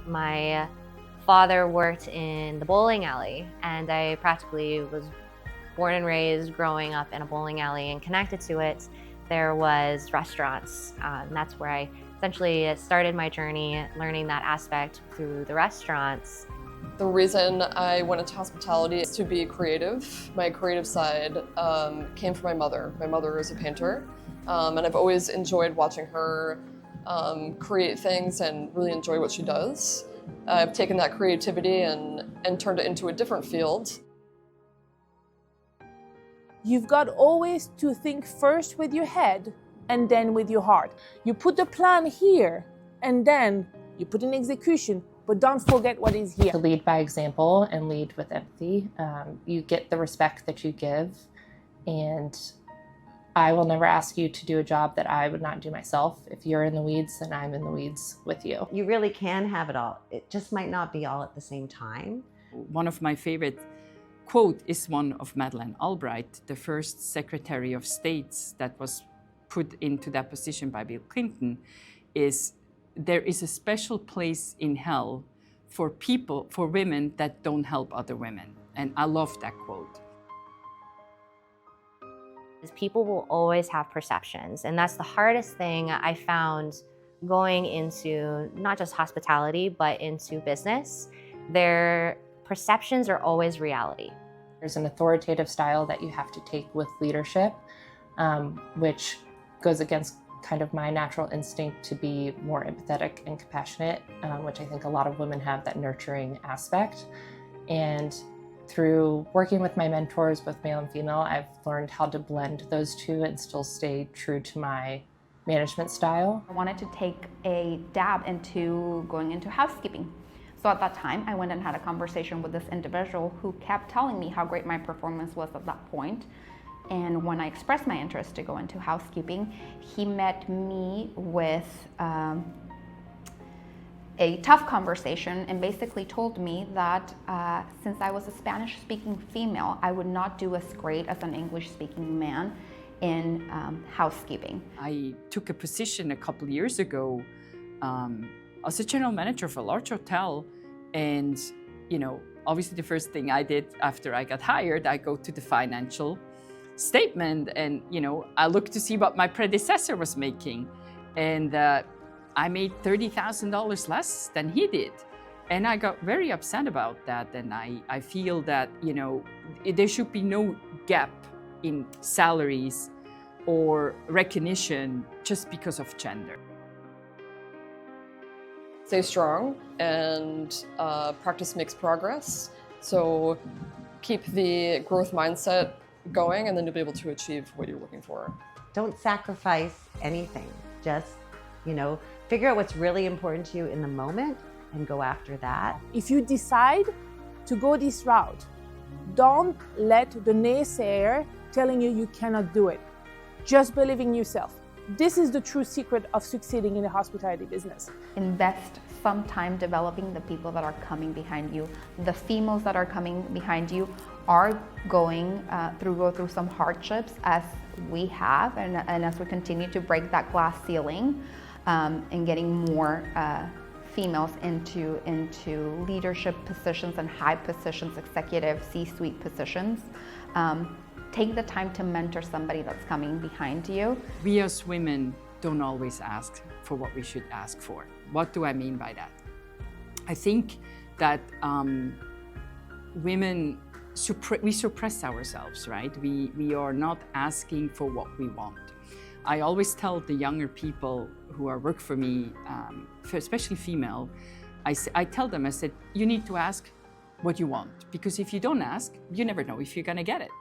My father worked in the bowling alley, and I practically was born and raised growing up in a bowling alley, and connected to it there was restaurants. And that's where I essentially started my journey learning that aspect through the restaurants. The reason I went into hospitality is to be creative. My creative side came from my mother. My mother is a painter, and I've always enjoyed watching her create things and really enjoy what she does. I've taken that creativity and turned it into a different field. You've got always to think first with your head and then with your heart. You put the plan here and then you put in execution, but don't forget what is here. To lead by example and lead with empathy. You get the respect that you give, and I will never ask you to do a job that I would not do myself. If you're in the weeds, then I'm in the weeds with you. You really can have it all. It just might not be all at the same time. One of my favorite quote is one of Madeleine Albright, the first Secretary of State that was put into that position by Bill Clinton, is there is a special place in hell for people, for women that don't help other women. And I love that quote. People will always have perceptions, and that's the hardest thing I found going into not just hospitality, but into business. Their perceptions are always reality. There's an authoritative style that you have to take with leadership, which goes against kind of my natural instinct to be more empathetic and compassionate, which I think a lot of women have, that nurturing aspect. And through working with my mentors, both male and female, I've learned how to blend those two and still stay true to my management style. I wanted to take a dab into going into housekeeping. So at that time, I went and had a conversation with this individual who kept telling me how great my performance was at that point. And when I expressed my interest to go into housekeeping, he met me with a tough conversation and basically told me that since I was a Spanish-speaking female, I would not do as great as an English-speaking man in housekeeping. I took a position a couple of years ago as a general manager of a large hotel, and obviously the first thing I did after I got hired, I go to the financial statement and I look to see what my predecessor was making, and I made $30,000 less than he did, and I got very upset about that. And I feel that there should be no gap in salaries or recognition just because of gender. Stay strong, and practice makes progress. So keep the growth mindset going, and then you'll be able to achieve what you're looking for. Don't sacrifice anything. Just, figure out what's really important to you in the moment and go after that. If you decide to go this route, don't let the naysayer telling you cannot do it. Just believe in yourself. This is the true secret of succeeding in the hospitality business. Invest some time developing the people that are coming behind you. The females that are coming behind you are going go through some hardships, as we have, and as we continue to break that glass ceiling and getting more females into leadership positions and high positions, executive C-suite positions. Take the time to mentor somebody that's coming behind you. We as women don't always ask for what we should ask for. What do I mean by that? I think that women, we suppress ourselves, right? We are not asking for what we want. I always tell the younger people who work for me, especially female, I tell them, I said, you need to ask what you want, because if you don't ask, you never know if you're gonna get it.